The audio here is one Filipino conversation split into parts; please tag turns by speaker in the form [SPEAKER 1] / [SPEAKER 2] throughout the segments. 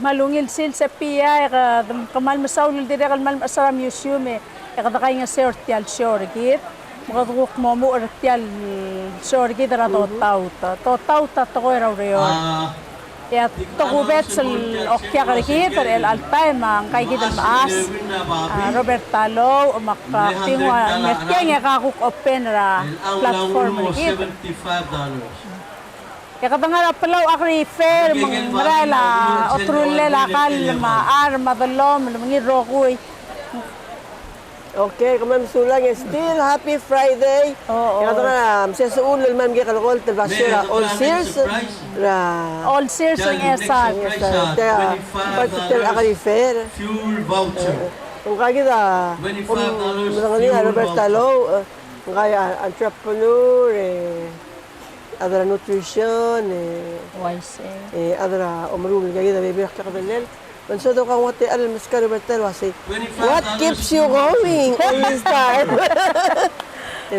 [SPEAKER 1] malungil sil sa piya kamal masaulul dire kalmal masara museum kada kay nga sertial shorgit makaduk mo mo ertial shorgit ra to tauta to ko ra reyo ya to kubet sel okya karikit el altay mang kay gid maas Robert Talo makka tingwa ngetya nga kakuk open ra platform gid ya katanga palaw akri fair mang marala otrulle lakal maar madalom mangi rokoy.
[SPEAKER 2] Okay, kaman sulang still happy Friday.
[SPEAKER 1] Oo.
[SPEAKER 2] Katanga na sa ulol man gyud kalkol telebasyon all sears ra
[SPEAKER 1] All sears ang esan.
[SPEAKER 2] Particular akri fair.
[SPEAKER 3] Fuel voucher.
[SPEAKER 2] Kung kagida
[SPEAKER 3] $25
[SPEAKER 2] Robert Talo kaya entrepreneur adra nutrition
[SPEAKER 1] Wise.
[SPEAKER 2] adra umrul kagida bibir ka kabelel. Manso daw kang wate alam mas ka Robert Talo say what keeps you going all this time?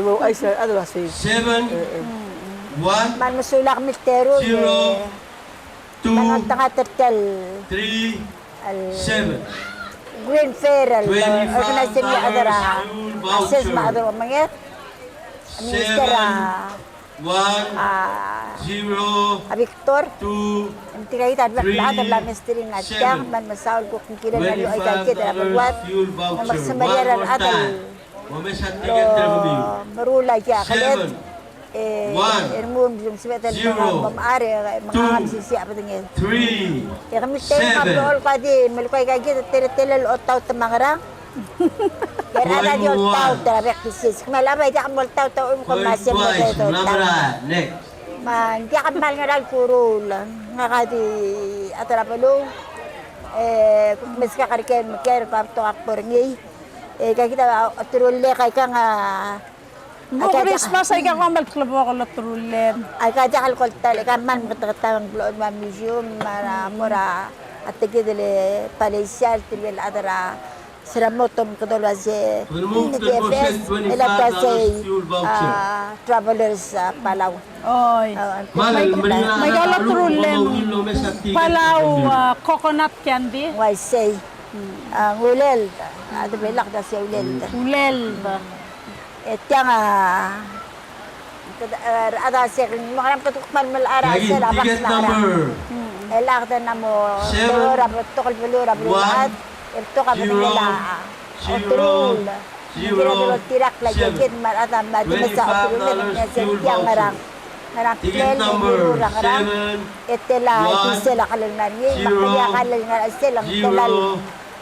[SPEAKER 2] Mo ay sir adra say
[SPEAKER 3] 7 1
[SPEAKER 4] Man masulak mistero
[SPEAKER 3] 0
[SPEAKER 4] man
[SPEAKER 3] 2
[SPEAKER 4] tanga tertel
[SPEAKER 3] 3
[SPEAKER 4] al
[SPEAKER 3] 7
[SPEAKER 4] Green Fair al
[SPEAKER 3] $25
[SPEAKER 4] organization ni adara
[SPEAKER 3] fuel
[SPEAKER 4] access
[SPEAKER 3] voucher.
[SPEAKER 4] ma adara mangyat minister
[SPEAKER 3] 1 0
[SPEAKER 4] Victor
[SPEAKER 3] 2
[SPEAKER 4] Nanti kayo tadwa
[SPEAKER 3] Three,
[SPEAKER 4] lahat ang misteri nga tiyang man masaul ko kung kira na yung ay kagit na
[SPEAKER 3] $25
[SPEAKER 4] magwat
[SPEAKER 3] fuel
[SPEAKER 4] na
[SPEAKER 3] voucher.
[SPEAKER 4] magsamariaran
[SPEAKER 3] One more
[SPEAKER 4] atal
[SPEAKER 3] time. Mamesat tiket terhubung.
[SPEAKER 4] marulay kaya kalit
[SPEAKER 3] 7 1
[SPEAKER 4] ilmum yung sibetan
[SPEAKER 3] Zero,
[SPEAKER 4] mga mamari mga
[SPEAKER 3] two,
[SPEAKER 4] kamsisi apa tingin
[SPEAKER 3] 3
[SPEAKER 4] ya kami tayo nga dool ka di malukay kagit at tira-tira otaw tamangarang kaya ada di otaw tarabek kisis kumalabay di ka moltaw taw mo kamasya mo tayo
[SPEAKER 3] Twice.
[SPEAKER 4] otaw
[SPEAKER 3] Namara. Next.
[SPEAKER 4] man di ka mal nga puro lang nga kadi atarapalo kung mas kakarikin magkaya kapto akpor ngay kaya kita aturulle kay ka nga
[SPEAKER 1] Mo Christmas ay ka kamal club ko la trulen.
[SPEAKER 4] ay kaya kalkol tali ka man katatawang blood ma museum mara mura at tigidele palasyal tilwel adara siramotom kadolo si
[SPEAKER 3] Remove 10%
[SPEAKER 4] DFS
[SPEAKER 3] $25
[SPEAKER 4] elata
[SPEAKER 3] fuel voucher.
[SPEAKER 4] travelers Palaw.
[SPEAKER 1] Oy. May gala trulen. Palaw coconut candy.
[SPEAKER 4] Why say ngulel ada belak da si ulel.
[SPEAKER 1] Ulel.
[SPEAKER 4] Etang ada si makaram patukman malara sa labas
[SPEAKER 3] Ticket
[SPEAKER 4] na
[SPEAKER 3] number
[SPEAKER 4] elak da namo
[SPEAKER 3] Seven,
[SPEAKER 4] belora tokol belora belat ito ka nila otrul
[SPEAKER 3] zero,
[SPEAKER 4] tirak lagi
[SPEAKER 3] seven.
[SPEAKER 4] gid marata mati sa otrul na
[SPEAKER 3] fuel
[SPEAKER 4] siya marang marang
[SPEAKER 3] Ticket number
[SPEAKER 4] marang
[SPEAKER 3] 7
[SPEAKER 4] etela
[SPEAKER 3] one,
[SPEAKER 4] sila kalangan ni
[SPEAKER 3] zero,
[SPEAKER 4] makaya kalangan sila telal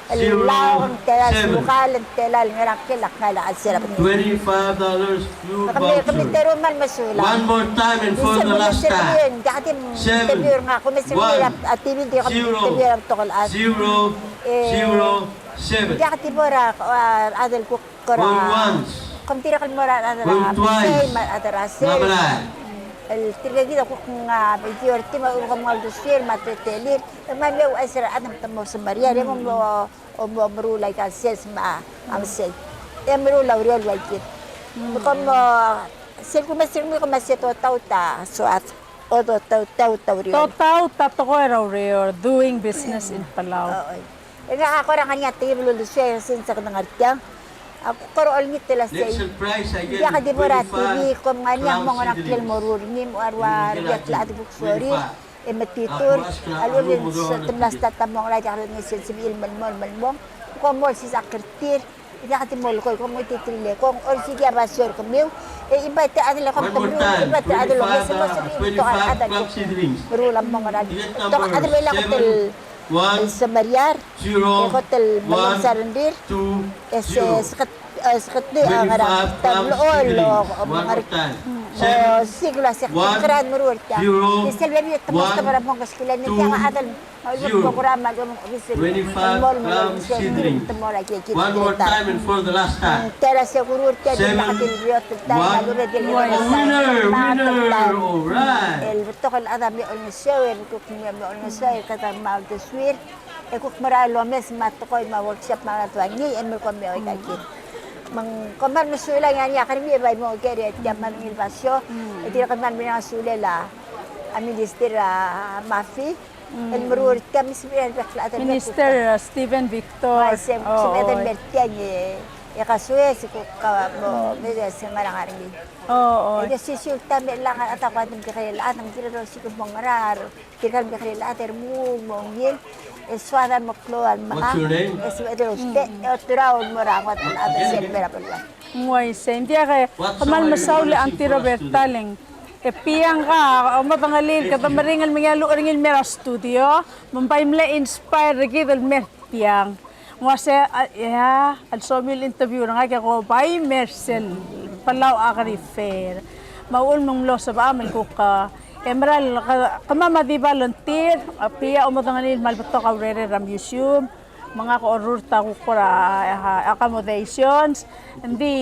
[SPEAKER 3] 0
[SPEAKER 4] lawang telal
[SPEAKER 3] 7
[SPEAKER 4] bukal telal ngarang kilak ngala sila
[SPEAKER 3] $25 fuel
[SPEAKER 4] kami
[SPEAKER 3] voucher.
[SPEAKER 4] tero man masula
[SPEAKER 3] One more time and for the last time.
[SPEAKER 4] dati
[SPEAKER 3] Seven,
[SPEAKER 4] tebir nga kung may
[SPEAKER 3] one,
[SPEAKER 4] at TV di kami
[SPEAKER 3] zero,
[SPEAKER 4] tebir ang tokol as
[SPEAKER 3] 0 0 7
[SPEAKER 4] dati bora adel ko
[SPEAKER 3] Going
[SPEAKER 4] kora
[SPEAKER 3] once.
[SPEAKER 4] kung tira kal mora adara
[SPEAKER 3] Going twice.
[SPEAKER 4] say man adara say
[SPEAKER 3] Namara.
[SPEAKER 4] el tira gida ko nga video ti ma ko mal dosir matretelir man lew ay sira adam tamo sa Maria mo mo marulay ka ses ma am say marulay real like it como sel ko masir mo ko maseto tauta so at odo tau real
[SPEAKER 1] Total tatoko raw rare doing business in Palau.
[SPEAKER 4] nga ako ra kanya table dosir sin sa kanangartya ako karol ni tela say
[SPEAKER 3] Next surprise, I get
[SPEAKER 4] ya ka di mo ra TV
[SPEAKER 3] 25
[SPEAKER 4] ko nganya mo nga
[SPEAKER 3] clown
[SPEAKER 4] nakil mo rurin mo arwar yak la di buksori matitur alun sa timlas tatamong ra jak ni sibil malmol ko mo si sakertir ida ka timol ko mo titrile ko or sige basyor ko miu iba ta adla ko
[SPEAKER 3] One
[SPEAKER 4] to
[SPEAKER 3] more time.
[SPEAKER 4] iba ta adla ko sa mo sa to
[SPEAKER 3] 25
[SPEAKER 4] adal
[SPEAKER 3] club seedlings.
[SPEAKER 4] rulam mo nga
[SPEAKER 3] Ticket
[SPEAKER 4] to
[SPEAKER 3] number
[SPEAKER 4] adla la ko tel
[SPEAKER 3] 1
[SPEAKER 4] sa Mariar
[SPEAKER 3] 0
[SPEAKER 4] hotel
[SPEAKER 3] 1
[SPEAKER 4] Malansarandir
[SPEAKER 3] 2
[SPEAKER 4] ese
[SPEAKER 3] 0
[SPEAKER 4] sakat di ang harap
[SPEAKER 3] 25 club
[SPEAKER 4] tablool
[SPEAKER 3] seedlings.
[SPEAKER 4] o
[SPEAKER 3] One
[SPEAKER 4] mga
[SPEAKER 3] more time.
[SPEAKER 4] sigla sa
[SPEAKER 3] One,
[SPEAKER 4] kran mururta
[SPEAKER 3] zero,
[SPEAKER 4] iselben tapos
[SPEAKER 3] one,
[SPEAKER 4] ta para mong kaskilan ni
[SPEAKER 3] two,
[SPEAKER 4] kaya adal mawag
[SPEAKER 3] zero.
[SPEAKER 4] programa mo bisil
[SPEAKER 3] 25 club seedlings. One more time and for the last time.
[SPEAKER 4] tera sa kururta di
[SPEAKER 3] Seven,
[SPEAKER 4] nakatil riyot ta
[SPEAKER 3] one,
[SPEAKER 4] alure di
[SPEAKER 3] Winner! Alright!
[SPEAKER 4] el tokol adam mi on show el kuk mi on show kata mag de swir e kuk maralo mes matokoy ma workshop mga twangi emel ko mi oy kakit mang koman musula nga niya karimi bay mo kere tiaman ilbasyo itira kaman mi nga sulela ami distir mafi المرور كم سبيل بخلا
[SPEAKER 1] Minister Stephen Victor.
[SPEAKER 4] سم
[SPEAKER 1] Oo.
[SPEAKER 4] سبيل مرتين يقاسوي سكو كم ميدا سمران عربي
[SPEAKER 1] Oo.
[SPEAKER 4] إذا سيسيو تامي لا أتاقوا أنتم بخير الآن مجرد سيكو بمغرار تكال بخير الآن ترمو مونجين السوادا مقلوع
[SPEAKER 3] What's your name?
[SPEAKER 4] اسمه إدروس تراو المرام وطن هذا سير بيرا بالله
[SPEAKER 1] Moise, hindi ka kamal masauli anti Roberta Ling. Piyang ka, umatangalil ka, tamaringal mga luuringil mera studio, mampay mla inspire gidal mertiyang. Ngase, al somil interview na nga ko, bay mersel, palaw akari fair. Maul mong lo sa baamal ko ka, emeral, kamama di volunteer, piya umatangalil malbato ka urere ram museum, mga ko-orurta ko accommodations. Hindi,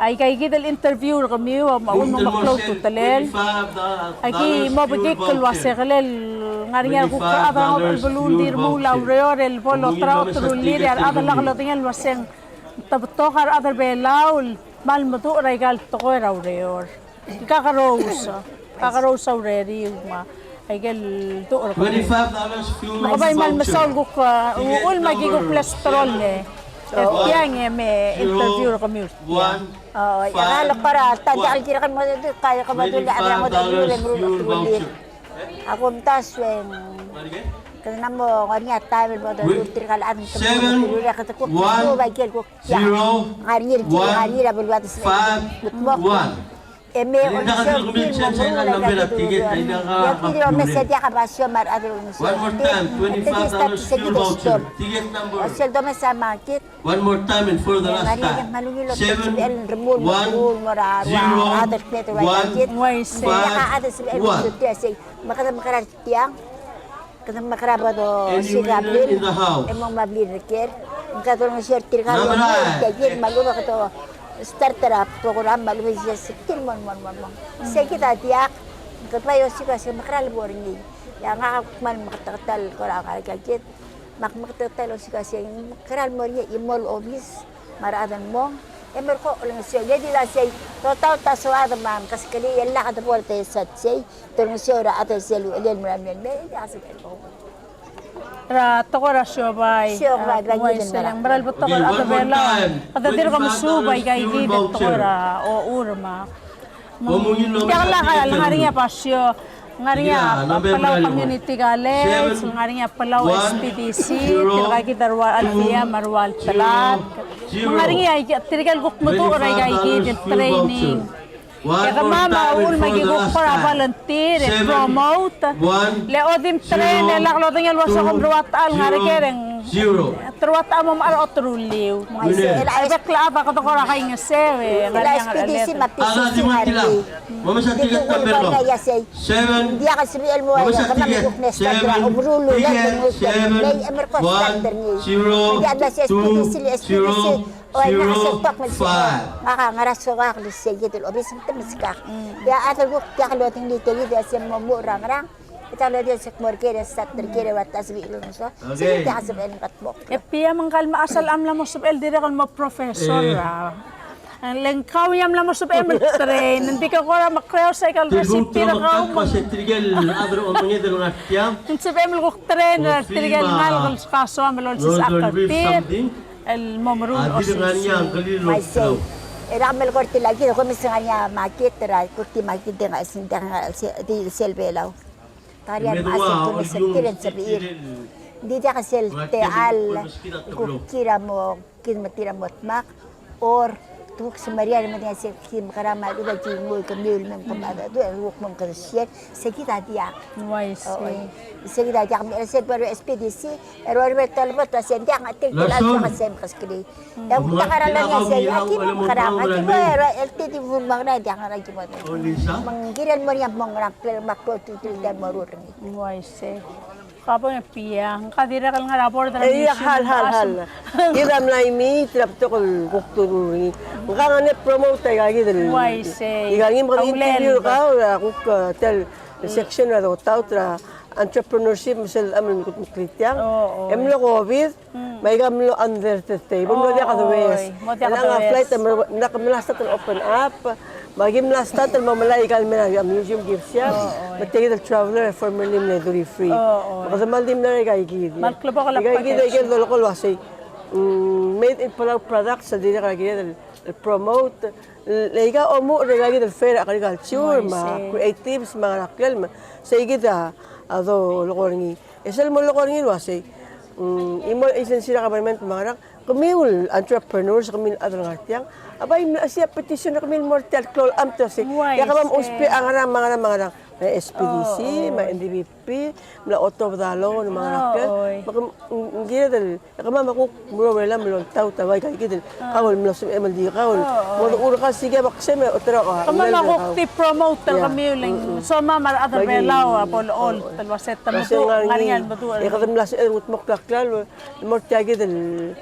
[SPEAKER 1] ay kay gidal interview kami, maun mong maklaw tutalel. Ay ki, mabagik kalwase kalel, ngaringan ko ka, abang albalundir mo, laureor, el polo, trao, trulir, adal lakalatingan, waseng tabtokar, adal belaul, malmatu, regal, toko, laureor. Kakarosa already, ay gal tuor ko.
[SPEAKER 3] $25 fuel
[SPEAKER 1] Makabay mal masaul
[SPEAKER 3] voucher.
[SPEAKER 1] ko ka, uul magigo cholesterol ne. Kaya may interview kami.
[SPEAKER 3] One,
[SPEAKER 4] akala para tanda kira kan mo kaya ka maduli ada mo dali le
[SPEAKER 3] $25 voucher.
[SPEAKER 4] ako taswen
[SPEAKER 3] What again?
[SPEAKER 4] kana mo kanya time mo dali tirkal an
[SPEAKER 3] Seven, one, zero, one, 5, 1.
[SPEAKER 4] eme
[SPEAKER 3] Hindi na kasi kumit siya sa ilang number at ticket ay
[SPEAKER 4] Yo mesedia ka basyo mar adro
[SPEAKER 3] One more time, $25 fuel voucher. Ticket number.
[SPEAKER 4] Sel do sa market
[SPEAKER 3] One more time and for the last time. 7, 1, 0, 1, 5, 1.
[SPEAKER 4] Kada makaraba do
[SPEAKER 3] Any
[SPEAKER 4] si
[SPEAKER 3] winner
[SPEAKER 4] Gabriel
[SPEAKER 3] in the house?
[SPEAKER 4] emong mabli reker katong share tirka
[SPEAKER 3] Number
[SPEAKER 4] yo
[SPEAKER 3] nine.
[SPEAKER 4] kagin maluwa ka to starter up program maluwa siya sikil mon sa kita tiyak katwayo si kasi makaral borni ya nga man makatatal ko ra ka kagit makatatal si kasi makaral mo ya imol obis maradan mo emer ko lang siya jadi la siya total taswad man kasi kali yalla ka bolte sat siya tong siya ra ato siya lel maramen me ya sa ko
[SPEAKER 1] Ra toko ra siobay.
[SPEAKER 4] Siobay, ganyan
[SPEAKER 1] Moise
[SPEAKER 4] din
[SPEAKER 1] lang. Maral bato ko
[SPEAKER 3] Okay, one
[SPEAKER 1] ada
[SPEAKER 3] more
[SPEAKER 1] bela.
[SPEAKER 3] time.
[SPEAKER 1] Kada dir ka
[SPEAKER 3] $25
[SPEAKER 1] musubay kay
[SPEAKER 3] fuel
[SPEAKER 1] gidit toko
[SPEAKER 3] voucher.
[SPEAKER 1] ra o urma.
[SPEAKER 3] Pumungin naman
[SPEAKER 1] Kaya
[SPEAKER 3] sa
[SPEAKER 1] lang
[SPEAKER 3] ticket
[SPEAKER 1] nga rin
[SPEAKER 3] number.
[SPEAKER 1] pasyo. Nga rin
[SPEAKER 3] Sige na, number
[SPEAKER 1] Palaw
[SPEAKER 3] nine.
[SPEAKER 1] Community College,
[SPEAKER 3] Seven,
[SPEAKER 1] nga rin Palaw
[SPEAKER 3] one,
[SPEAKER 1] SPDC,
[SPEAKER 3] zero,
[SPEAKER 1] tirkaki Darwa Alfia,
[SPEAKER 3] two,
[SPEAKER 1] Marwal Talat.
[SPEAKER 3] zero.
[SPEAKER 1] Mga rin tirkal kukmuto o ray kay gidit
[SPEAKER 3] $25 fuel
[SPEAKER 1] training.
[SPEAKER 3] voucher.
[SPEAKER 1] Kaya
[SPEAKER 3] One more
[SPEAKER 1] mama,
[SPEAKER 3] time and
[SPEAKER 1] ul
[SPEAKER 3] for the
[SPEAKER 1] magigok
[SPEAKER 3] last
[SPEAKER 1] para
[SPEAKER 3] time.
[SPEAKER 1] volunteer and
[SPEAKER 3] 7,
[SPEAKER 1] promote.
[SPEAKER 3] 1,
[SPEAKER 1] Leodim tren, laklo tinggal wasa kong ruwat al, nga rin kereng.
[SPEAKER 3] 0.
[SPEAKER 1] Truwat amom aro truliw.
[SPEAKER 3] Winner.
[SPEAKER 1] Ay bakla ba ko to ko ra kay nga sewe.
[SPEAKER 4] ila SPDC
[SPEAKER 3] Ala
[SPEAKER 4] mapisi
[SPEAKER 3] di mo tila. Mama sa ticket number no. 7,
[SPEAKER 4] dia ka sabi mo
[SPEAKER 3] Mama
[SPEAKER 4] ay
[SPEAKER 3] sa
[SPEAKER 4] kama
[SPEAKER 3] ticket.
[SPEAKER 4] ko nesta
[SPEAKER 3] 7,
[SPEAKER 4] dra umrulo la
[SPEAKER 3] ticket.
[SPEAKER 4] mo sa
[SPEAKER 3] 7,
[SPEAKER 4] may emer ko
[SPEAKER 3] 1,
[SPEAKER 4] standard ni
[SPEAKER 3] 0,
[SPEAKER 4] dia ada
[SPEAKER 3] 2,
[SPEAKER 4] SPDC SPDC
[SPEAKER 3] 0,
[SPEAKER 4] o ay nakasepak mo
[SPEAKER 3] 5.
[SPEAKER 4] maka ngaraso ka kli segit obis temiska ya atal ko kya kalo ting di tegi dia sem mo rang ita lo dia sek morke dia sat terkere watas bi ilun so
[SPEAKER 3] Okay.
[SPEAKER 4] sige kasab en katbo
[SPEAKER 1] E piya man kalma asal amla mo sub el dire kalma professor ra. Ang lengkaw yam la mo sub el train. Hindi ka ko ra makreo sa kal
[SPEAKER 3] Tigut
[SPEAKER 1] recipe ra
[SPEAKER 3] na
[SPEAKER 1] ka
[SPEAKER 3] magkat pa sa trigel adro o mga dalo na tiyam.
[SPEAKER 1] Yung sub el ko train ra
[SPEAKER 3] Oh,
[SPEAKER 1] tirgal
[SPEAKER 3] Fima.
[SPEAKER 1] ngal kal kaso am lol sis
[SPEAKER 3] Northern Reef
[SPEAKER 1] akatir.
[SPEAKER 3] something.
[SPEAKER 1] El momrun o
[SPEAKER 3] Adi nga niya ang kalilo.
[SPEAKER 4] I say, ramel korti lagi ko misalnya market ra kurti market nga sinda nga di selbelaw. Tarian masih ko misalkiran sa biir. Di dia kasel teal kukira mo kin matira mo mak or tuk semaria mo dia se kim karama uda jingul kamil mem kamada do wuk mom kan share sekita dia.
[SPEAKER 1] Wise.
[SPEAKER 4] Sekita dia kami set baru SPDC erwar betal betal sen dia ngatik
[SPEAKER 3] Lason.
[SPEAKER 4] la sem kaskri. Yang kita karalan ya saya aki mo karama aki mo era LTD fun magna dia ngaragi mo.
[SPEAKER 3] O Lisa?
[SPEAKER 4] Manggiran mo yang mongrakkel makpo tutul dan marur ni.
[SPEAKER 1] Wise. Kapo yung piya. Kadira kal nga rapor tra
[SPEAKER 2] Ay, hal. Iram na imi, trap to kul kuktururi. Maka nga net promote ay gagi dal.
[SPEAKER 1] Why say?
[SPEAKER 2] Igangin mga
[SPEAKER 1] Kaulen
[SPEAKER 2] interview
[SPEAKER 1] ba?
[SPEAKER 2] ka, ora kuk tel section na tao tra entrepreneurship misal amin kut mikrityang.
[SPEAKER 1] Oo.
[SPEAKER 2] Emlo COVID, may gamlo under the table. Mo dia ka the
[SPEAKER 1] Oo,
[SPEAKER 2] west.
[SPEAKER 1] mo dia ka
[SPEAKER 2] Ang
[SPEAKER 1] the
[SPEAKER 2] nga
[SPEAKER 1] west.
[SPEAKER 2] flight nakamilasta to open up. Magim last time mamalay kalmena am museum gift siya. Mategi the traveler formerly na duri free. Kasi maldim na kay gid.
[SPEAKER 1] Malklubo ka lang
[SPEAKER 2] Kay gid
[SPEAKER 1] package.
[SPEAKER 2] kay lokal wasi. Made in Palau products sa dili kay gid promote lega omo regagi the fair agriculture ma creatives mga nakal sa gid ado lokorngi. Esel mo lokorngi wasi. Imo isen sila government mga kumil entrepreneurs kumil adro ngartiyang abay siya petition na kami mortal clol am to si
[SPEAKER 1] Why,
[SPEAKER 2] ya kamam
[SPEAKER 1] sir?
[SPEAKER 2] uspi ang mga may SPDC, may NDVP, may auto dalo ng mga nakal. Gila dal, kamam ako muro wala mo taw taway kay gidel. Kawol mo sa MLD kawol. Mo uro ka sige bakse may otro ka.
[SPEAKER 1] Kaman ako ti promote kami uling. So mama other belaw apol all talwaset tamo
[SPEAKER 2] Kasi
[SPEAKER 1] to
[SPEAKER 2] nga
[SPEAKER 1] ngaringan betul.
[SPEAKER 2] kadam las ut mo klaklal mo tiagi del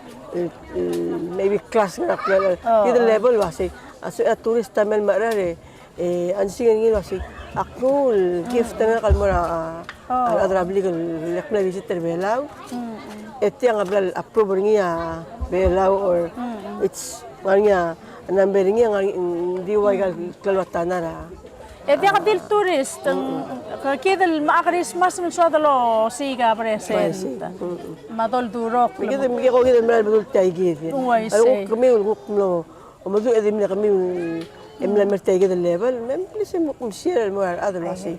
[SPEAKER 2] maybe class nga klal. Gidel level wasi. Aso tourist tamel marare. Ansing ngin wasi. Ako gift nga kalmora adrabli kal lekna visitor belaw. Eti ang ablal approve niya belaw or it's nga number niya nga diway kal kalwatana ra.
[SPEAKER 1] Eh dia kadil tourist kidel ma Christmas man so dalo siga present. Madol durok.
[SPEAKER 2] Gidel mi ko gidel mal budul tay gid.
[SPEAKER 1] Uy,
[SPEAKER 2] Ano
[SPEAKER 1] say.
[SPEAKER 2] kami no. Umadu edim na kami emla mertay gidel level. Mem please mo kum share mo other wasi.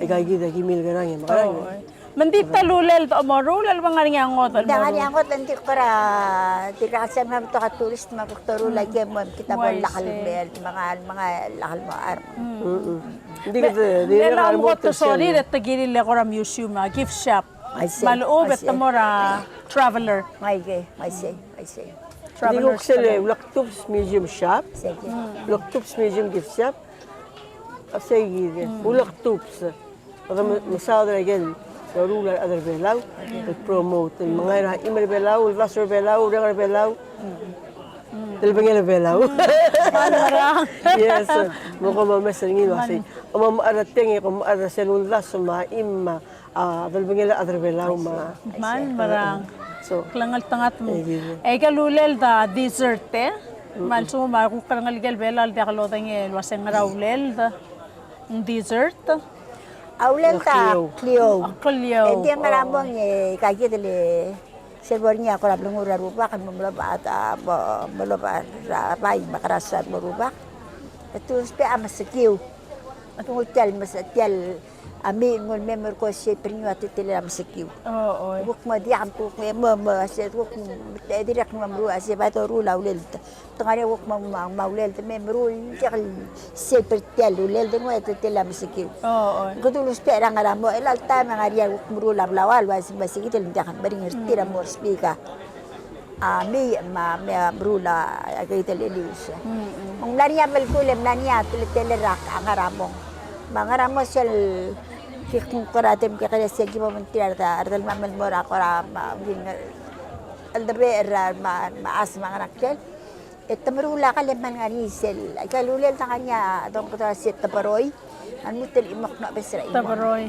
[SPEAKER 2] Ay gagi da gimil ganang ya makarang.
[SPEAKER 1] Mendita lulel to mo rulel mga nga ngodol.
[SPEAKER 4] Dangan yang kot nanti kara tidak kasih mam to turis makutoro lagi mo kita mo
[SPEAKER 1] Why,
[SPEAKER 4] lakal
[SPEAKER 1] say?
[SPEAKER 4] bel mga lakal mo ar.
[SPEAKER 2] Hindi ka di
[SPEAKER 1] Lela mo to sorry that tagiri le kora museum gift shop.
[SPEAKER 4] I see,
[SPEAKER 1] Maloob
[SPEAKER 4] I
[SPEAKER 1] at
[SPEAKER 4] see.
[SPEAKER 1] mora traveler.
[SPEAKER 4] May say.
[SPEAKER 2] Hindi ko
[SPEAKER 1] Travelers.
[SPEAKER 2] ksele Laktups Museum Shop.
[SPEAKER 4] Sige.
[SPEAKER 2] Laktups Museum Gift Shop. Asay gid. Laktups. Para masada again. Rural other belaw. Promote mga imel belaw, lasor belaw, regar belaw. Talbangel belaw. Yes. Mo ko mamesangin wasi. Mo arating ko araselul las ma imma talbangel other belaw ma.
[SPEAKER 1] Man marang.
[SPEAKER 2] So
[SPEAKER 1] Klangal tangat mo. Eh kalulel da dessert eh. Man so ma ku klangal gel belal da kalotang el waseng rawlel da dessert.
[SPEAKER 4] Aulel ta Clio.
[SPEAKER 1] Kulyo.
[SPEAKER 4] Eti maramong kagi dele servornya ko rablo ngura rupa kan memloba ata meloba bai makarasa meruba. Itu spe amasekiu. Itu hotel masetel ami ngol memor ko si prinyo atitele amasekiu.
[SPEAKER 1] Oo.
[SPEAKER 4] Buk ma di am ko mo aset buk direk mamru aset ba to rula ulel tangare buk ma ulel te memru jakal se pertel ulel de ngoet te la misikiu
[SPEAKER 1] Oo.
[SPEAKER 4] kudu lu spera ngara mo el alta mangaria buk mrula blawal was basikit el jakal bari ngertira mo spika ami ma mrula agaitel elis ang lania bel kulem lania tele rak angaramo mangaramo sel kikung kuratim kaya segi mo mentir ardal mamal mora kora aldabe maas mga nakkel marula ka leman nga nisel kalulel ta kanya adong ko sit tabaroy anu tel imak na besra
[SPEAKER 1] Tabaroy.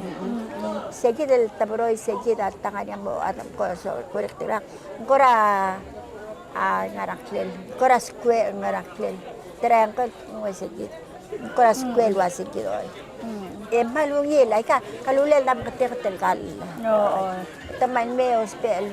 [SPEAKER 4] segi del tabaroy segi dal tanganya mo atam ko so correct ra kora ngarakkel kora square ngarakkel triangle mo segi kora square wa segi doy malungil ay ka kalulel lam katel kal
[SPEAKER 1] Oo.
[SPEAKER 4] taman me hospital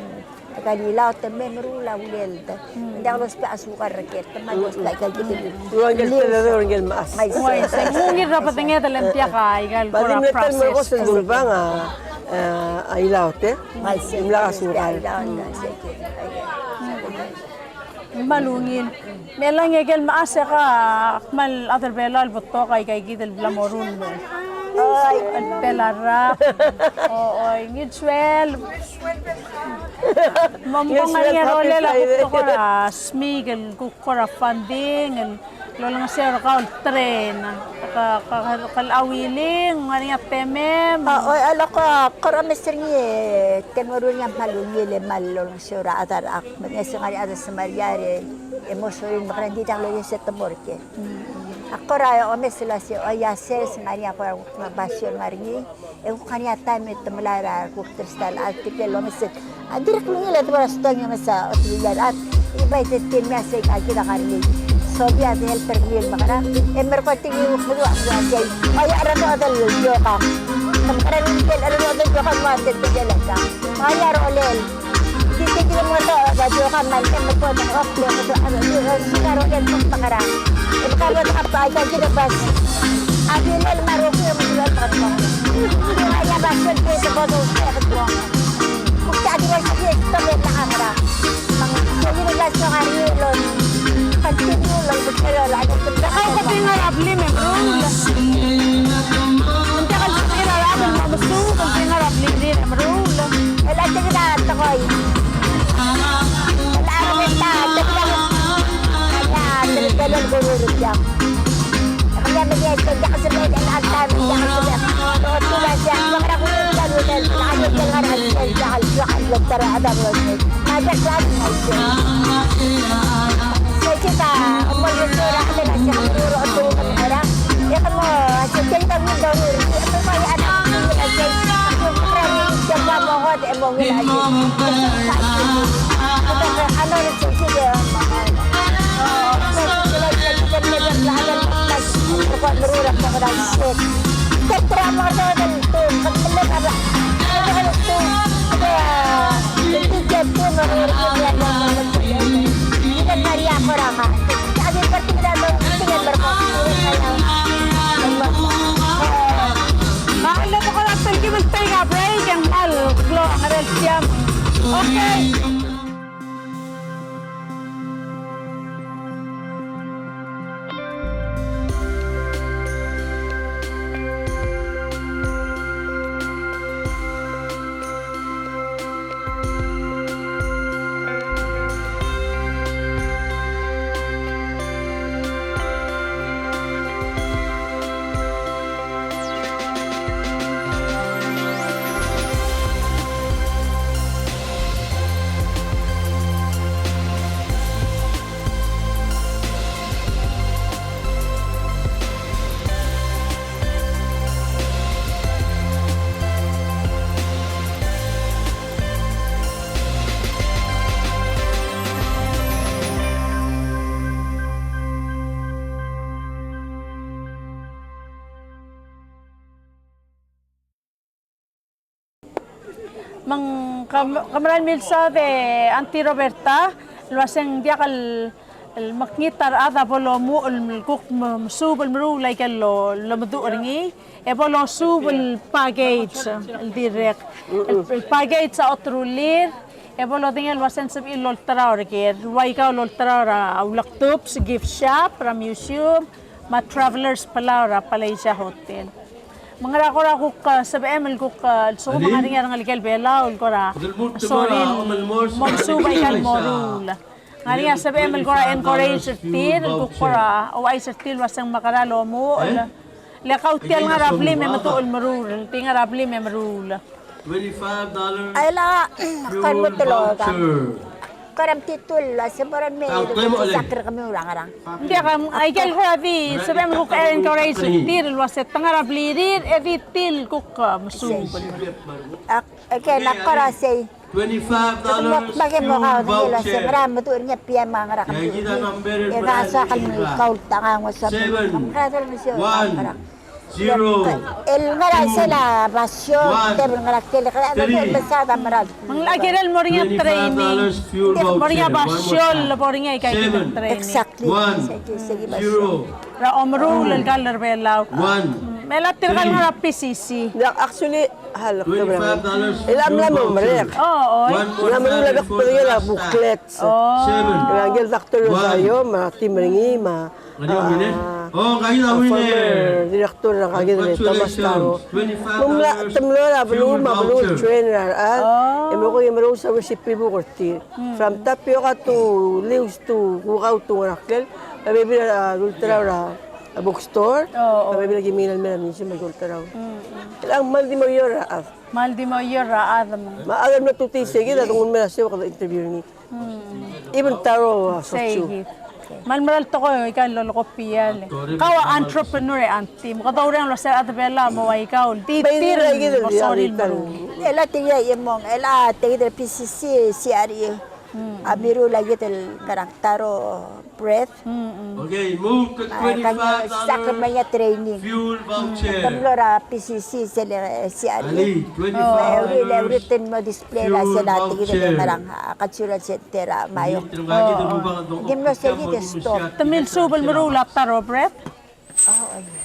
[SPEAKER 4] kalilaw tamen rula ulel ta ndak hospital asukar raket taman hospital kal gitu
[SPEAKER 2] Ruang gel ruang gel maas.
[SPEAKER 1] Uy, sa ngungir dapat nga talempia ka igal
[SPEAKER 2] Bali
[SPEAKER 1] kora
[SPEAKER 2] metal mo ko
[SPEAKER 1] process.
[SPEAKER 2] sa dulba nga ailaw te.
[SPEAKER 4] may sen
[SPEAKER 2] Imla kasukal.
[SPEAKER 1] Malungin. Melang igal maasa ka mal other belal butto kay gidel blamorun mo.
[SPEAKER 4] ay
[SPEAKER 1] Pelara. Oo, ngitswel. Mampang nga role la kukora smigel kukora funding lolo nga sir ka train kalawiling nga temem.
[SPEAKER 4] ay ala ko karameser ni temurun yang malungil malong sura atar ak magesa ngari ada samariare emosorin makrandi tang lo set temorke ako ra o mesela si o ya ses ngari ako basyon ngari e ko kanya time temlara ko kristal artikel lo meset direk lo ngila tebara stong yang masa otrilar at iba ite timya se akira kari Soviet helper yun makara. Merkoting yung mga asay. Ay arano adal yoka. Kamkaran din arano adal yoka mo adal tigalan ka. Ay arolel. Titigil mo to ba yoka man kan mo ng okle mo to ano sigaro yan mo makara. Ikaro na pa ay kinabas. Adilal maruko yung mga patmo. Ay basket ko sa bodo sa patmo. Kung adilal sa ito na kamera. Mang ginagawa sa karilon. Continue lang pero lagi ko
[SPEAKER 1] Ay, kasi nga rabli, may rule. Hindi ka sira rabli, mamusu. Kasi nga rabli, din, may rule.
[SPEAKER 4] wala sige na takoy. Wala kami ta, kaya dalal ko rin diyan. Kaya magyan ko diyan kasi may alam diyan kasi. Tulad siya, mga ko yung dalal, nakakit lang nga diyan tara ada mo. Majak lagi mo. Kita umur sura ada nasi kuru atau apa ya kamu cerita muda itu saya ada aja aku berani jaga mohon emosi aja kita anu rezeki dia buat berurat pada set keteramah dan itu kebelet ada itu ada itu jatuh berurat kita cari apa ramah ada seperti kita dengan berkomunikasi saya
[SPEAKER 1] Mahal na ko lang pergi magtaga break ang mahal. Glo, ang aral siyam. Okay. Mang Kamaran Milsa de Anti Roberta, lo hacen dia kal المقنيتر هذا بلو مو الكوك مسوب المرو لايك اللو مدورني بلو سوب الباجيتس الديريك الباجيتس أطرولير بلو دين الوسن سب إلو التراوركير وايكا لو التراورا أو لقطوبس gift shop را museum ما travelers بلاورا بلايشا هوتيل mga rakora kuk sa BM kuk so mga ringa ng legal bela ul kora sorry magsubay kal morul ngariya sa BM kora encourage tir kuk kora o ay tir wasang makaralo mo la kautel nga rabli me matul morul tinga rabli me morul
[SPEAKER 3] $25
[SPEAKER 4] ay la kan mo tuloga
[SPEAKER 3] voucher.
[SPEAKER 4] karam titul sebaran me sakir kami orang-orang
[SPEAKER 1] hindi ka ay kal kora di sa BM kuk encourage tir waset tanga rabli rir evitil kuk masubal
[SPEAKER 4] okay nakara say
[SPEAKER 3] $25
[SPEAKER 4] bagi mo ka
[SPEAKER 3] fuel
[SPEAKER 4] nila sa
[SPEAKER 3] voucher.
[SPEAKER 4] marami to niya piya mga rakam
[SPEAKER 3] Kaya kita number
[SPEAKER 4] e nasa kan kaul tanga mo sa kadal mo siya
[SPEAKER 3] 0
[SPEAKER 4] el ngara sila basyo tebel ngara kele kaya ano besada marad
[SPEAKER 1] mang lagiral mo rin yung training
[SPEAKER 3] $25 fuel
[SPEAKER 1] mo rin
[SPEAKER 3] voucher.
[SPEAKER 1] yung basyol mo rin yung ikakitang training
[SPEAKER 4] exactly
[SPEAKER 3] 1 0
[SPEAKER 1] ra omrul el galer belaw
[SPEAKER 3] 1
[SPEAKER 1] Melatir ka nga PCC.
[SPEAKER 2] Actually, halak na ba?
[SPEAKER 3] $25
[SPEAKER 2] Ilam lang mo, Marek.
[SPEAKER 1] Oo.
[SPEAKER 2] Ilam mo lang ako yung booklets.
[SPEAKER 3] 7
[SPEAKER 2] Ilang gil doctor Rosario, ma-team ringi,
[SPEAKER 3] Oh, kayo na winner.
[SPEAKER 2] former director ng kagid ni Thomas Caro. Mumla
[SPEAKER 3] $25
[SPEAKER 2] tamlora
[SPEAKER 3] fuel
[SPEAKER 2] baluma blue
[SPEAKER 3] voucher.
[SPEAKER 2] trainer at emo ko yung sa recipe mo korti. From tapioca to leaves to kukaw to rakkel. Maybe ultra a bookstore. Maybe nagiminan mo namin siya mag-ultra. Ilang mal di mo yun
[SPEAKER 1] Mal di mo yun raad mo.
[SPEAKER 2] maalam na tuti sige na tungon mo na siya kada interview ni. Even taro sa
[SPEAKER 1] Say
[SPEAKER 2] chu.
[SPEAKER 1] it. Malmaral to ko ikaw lolo ko piyal. Kawa entrepreneur anti. Makadawran lo sa atabela mo ay ikaw. Titir mo sorry mo.
[SPEAKER 4] ela tiya yemong ela tege PCC CRE Amiru lagi tel karaktero breath.
[SPEAKER 3] Okay, move to
[SPEAKER 4] Kanya sakramanya
[SPEAKER 3] $25
[SPEAKER 4] training.
[SPEAKER 3] fuel voucher.
[SPEAKER 4] Tamlora PCC sila si
[SPEAKER 3] Ali,
[SPEAKER 4] Ari.
[SPEAKER 3] $25
[SPEAKER 4] Everything mo display la
[SPEAKER 3] fuel
[SPEAKER 4] sila tigil
[SPEAKER 3] voucher.
[SPEAKER 4] marang katsura sentera mayo.
[SPEAKER 3] Hindi
[SPEAKER 4] mo sige ke stop.
[SPEAKER 1] Tamil subal marulak ta Robert.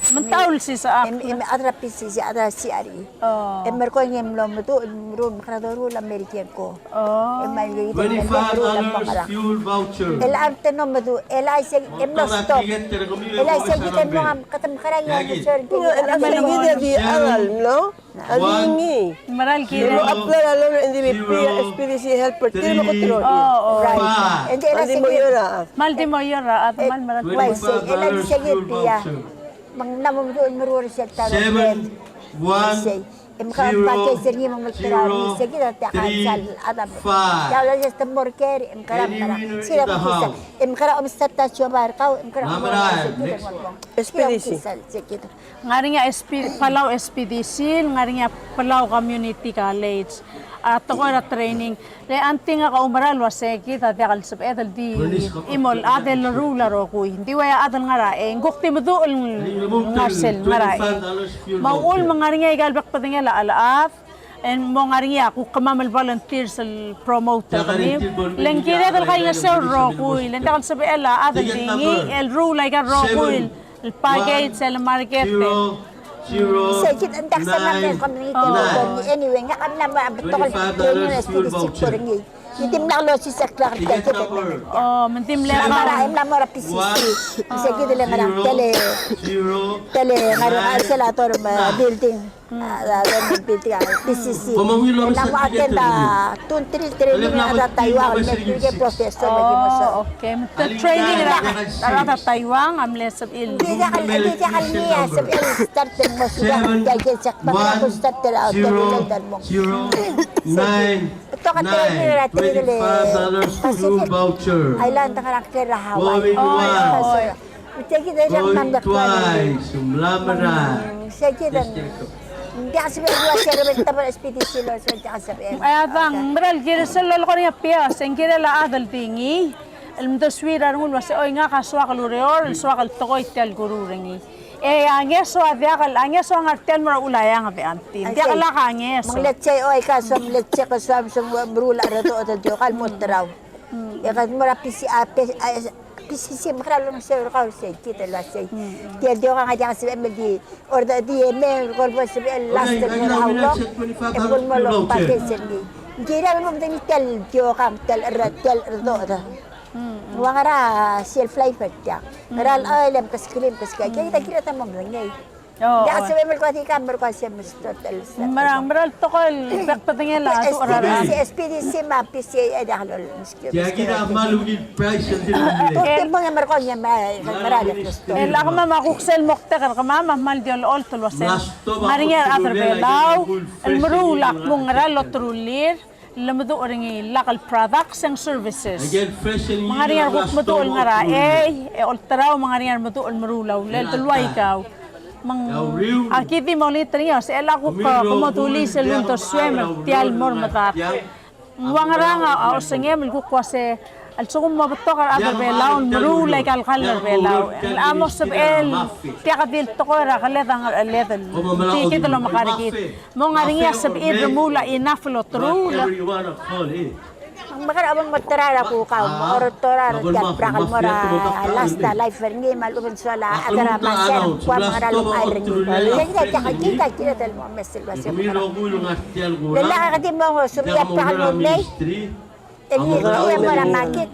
[SPEAKER 1] Mentaul si sa ak.
[SPEAKER 4] Adra PCC adra si Ari.
[SPEAKER 1] Oh.
[SPEAKER 4] Emer ko ngem lo mutu rum kradoro la American ko.
[SPEAKER 1] Oh.
[SPEAKER 4] Emay gigit
[SPEAKER 3] $25 fuel voucher.
[SPEAKER 4] El arte no madu el ay sig emno stop. El ay sig gitan mo am katam karang yung sir.
[SPEAKER 2] Maligi dia di agal, no? Alingi.
[SPEAKER 1] Maral
[SPEAKER 2] Lo
[SPEAKER 1] kira.
[SPEAKER 2] apply alone hindi may SPDC helper. Tiro mo control.
[SPEAKER 1] Oh.
[SPEAKER 4] Right. And el ay
[SPEAKER 2] Hindi mo
[SPEAKER 4] sig
[SPEAKER 2] yura.
[SPEAKER 1] Mal di mo yara at mal maral.
[SPEAKER 4] Why say el ay sig
[SPEAKER 3] fuel
[SPEAKER 4] piya.
[SPEAKER 3] voucher.
[SPEAKER 4] Mang namum doon maruri siya taro.
[SPEAKER 3] 7, 1,
[SPEAKER 4] Emka pati sirgi mang magtarari sige na takasal adam. Ya la just more care emka sila kisa emka umstata chobar ka emka
[SPEAKER 2] SPDC.
[SPEAKER 1] Ngari nga Palau SPDC, ngari nga Palau Community College. At ako na training. Le anting nga kaumaral waseki ta kal sab edal di imol adel rularo ko. Hindi waya adal ngara e ngukti mo dool ngasel ngara e. Maul mangari nga igalbak pa nga alaaf. And mo ngari nga ku kamamal volunteers al promoter kami. Lengkire dal kay nga sir ro ko. Lenda kal sab ela adal dingi el rule ka ro ko. El package el market.
[SPEAKER 3] 0,
[SPEAKER 4] Sakit andak sa mga community mo anyway nga kami na maabot ko training na student for ngi. Itim na lo si saklar ka kita.
[SPEAKER 1] Oh, mentim le
[SPEAKER 4] Maraim na mora PCC. Sakit dile nga tele nga selator building. Building PCC. Na mo atenda tun training na Taiwan ke professor lagi mo sa.
[SPEAKER 1] Okay, training ra Taiwan am le sab il.
[SPEAKER 4] Di kal niya sa start mo sudah kaya sak pa start out mo.
[SPEAKER 3] 0, 9,
[SPEAKER 4] Ito ka training na
[SPEAKER 3] $25 fuel voucher.
[SPEAKER 4] Ailan ta karakter Hawaii.
[SPEAKER 3] Going
[SPEAKER 4] Sige na lang
[SPEAKER 3] Going
[SPEAKER 4] mandak ko.
[SPEAKER 3] twice, umlamara.
[SPEAKER 4] Sige na. Hindi kasi may buwas siya rin tapos SPDC lo so hindi kasi
[SPEAKER 1] Ay atang maral kira sallal ko niya pias, en kira la adal tingi. El mtaswira ngul wase oy nga kaswa kalureor, el swa kal tokoy tel gururengi. Angeso aviakal, angeso ang artel mara ulayang ave antin. Dia kala ka angeso.
[SPEAKER 4] Mang letsay oy ka som letsay ka som brula rato o tadio kal motraw. Yakat mara PCC makralo ng sir ka say kita la say. Dia dio ka nga sa MD or the DML ko po sa last time na hawlo. E kung mo lo pati sini. Gira mo din tel dio ka tel rato. Wangara self life ya. Meral alam kaskrim kaskay. Kita ta mo ngay.
[SPEAKER 1] Oh.
[SPEAKER 4] Ya sa ML ko ti kamber ko sa Mr. Tel.
[SPEAKER 1] Maral tokol pekpatingin la ato orara.
[SPEAKER 4] SPDC ma PCA ada halol.
[SPEAKER 3] Kaya amal ugil price yung dinamili.
[SPEAKER 4] Tempo nga marko niya marali gusto.
[SPEAKER 1] El ako mama kuksel moktekar ka mama mal diol all tulwasen. Maringar atar belaw, el marulak mong ngaral lotrulir. Lamado oringi local products and services.
[SPEAKER 3] Again, fresh and
[SPEAKER 1] Mga ringar kuk matuol nga ra ultraw mga ringar matuol marulaw lel tulway ikaw. Akiti mo ulit rin sa ela ko ka kumatuli sa luntos swimmer tial mor matar. Wang ranga o sengem ko kwase al sukum mabato kar adar belaw marulay kal kalar belaw. Amo sab el tiya kadil to ko ra kaletang level. Tikit lo makarikit. Mo nga ringa sab el remula inaflo trula.
[SPEAKER 3] Everyone of all here.
[SPEAKER 4] Ang makarabang matarara ko ka or torar kan prakal mora lasta life ringi malubon sala agara masel kwa makaralong ay ringi. Kita tel mo mesel basi.
[SPEAKER 3] Kumilo ko yung astial gura.
[SPEAKER 4] Lala ka din mo sumiya prakal mo lay. Iya mora makit.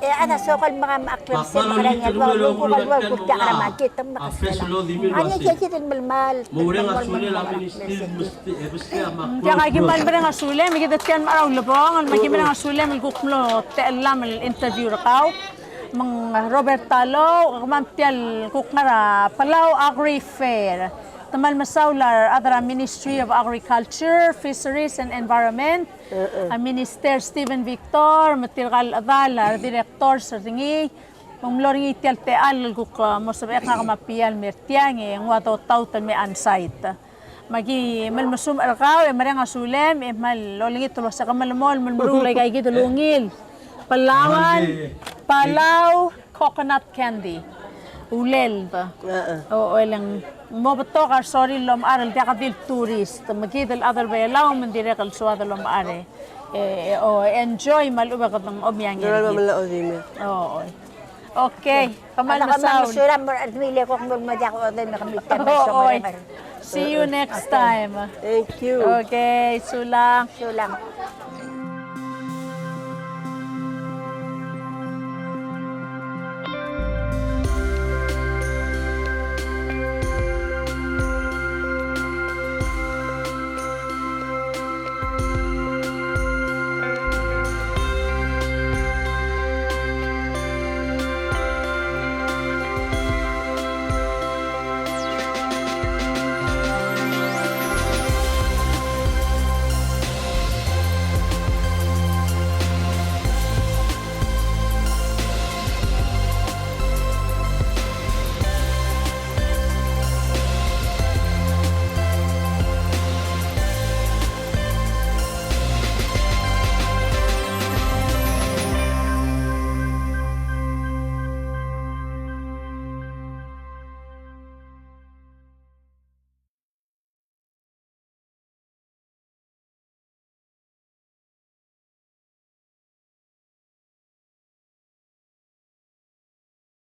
[SPEAKER 4] Ada sokol mga maaklam sa mga nga wal ko ka makit ang makasala. Anya kikitin malmal.
[SPEAKER 3] Mura nga suli lang ministry musti amak.
[SPEAKER 1] Kaya gimal ba nga sule mi kita tiyan maraw lubong mi kita nga sule mi kuklo telam interview rakaw. Mang Robert Talo kamamtial kukngara Palau Agri Fair. Tamal Masaular, Adra Ministry of Agriculture, Fisheries and Environment, Minister Stephen Victor, Matirgal Adala, Director Sardingi, Mamloring Itial Teal, mo sabi ka kamapiyal mertiang, ang wato tautan may on-site. Magi malmasum arkaw, marang asulem, mal loling ito sa kamalmol, malmarulay kay gitulungil. Palawan,
[SPEAKER 3] Hindi.
[SPEAKER 1] Palau, coconut candy. Ulel ba? Oo, lang. Mo beto ka sorry lom aral dia ka dil tourist. Magidal other way law man dire kal suada lom are. O enjoy maluba ka ng omyang
[SPEAKER 2] Doral
[SPEAKER 1] yan.
[SPEAKER 2] mamalao din mo.
[SPEAKER 1] Oo. Okay, kamal
[SPEAKER 4] Ano ka
[SPEAKER 1] masaw.
[SPEAKER 4] magsura mo at mili ko kung magmadya ko doon nakamita mo sa
[SPEAKER 1] Oo.
[SPEAKER 4] mga
[SPEAKER 1] See you next time.
[SPEAKER 2] Thank you.
[SPEAKER 1] Okay, sulang.
[SPEAKER 4] So lang.